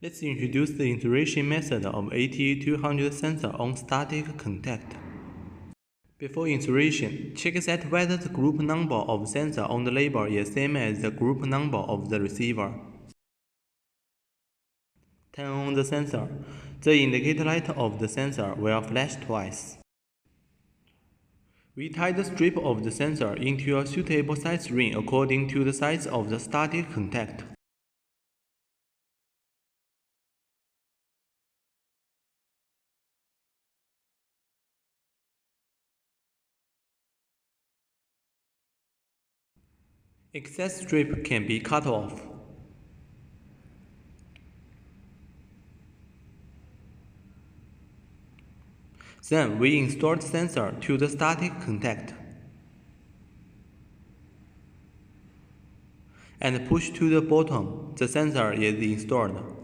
Let's introduce the insertion method of ATE200 sensor on static contact. Before insertion, check that whether the group number of sensor on the label is same as the group number of the receiver. Turn on the sensor. The indicator light of the sensor will flash twice. We tie the strip of the sensor into a suitable size ring according to the size of the static contact. Excess strip can be cut off. Then we install the sensor to the static contact and push to the bottom. The sensor is installed.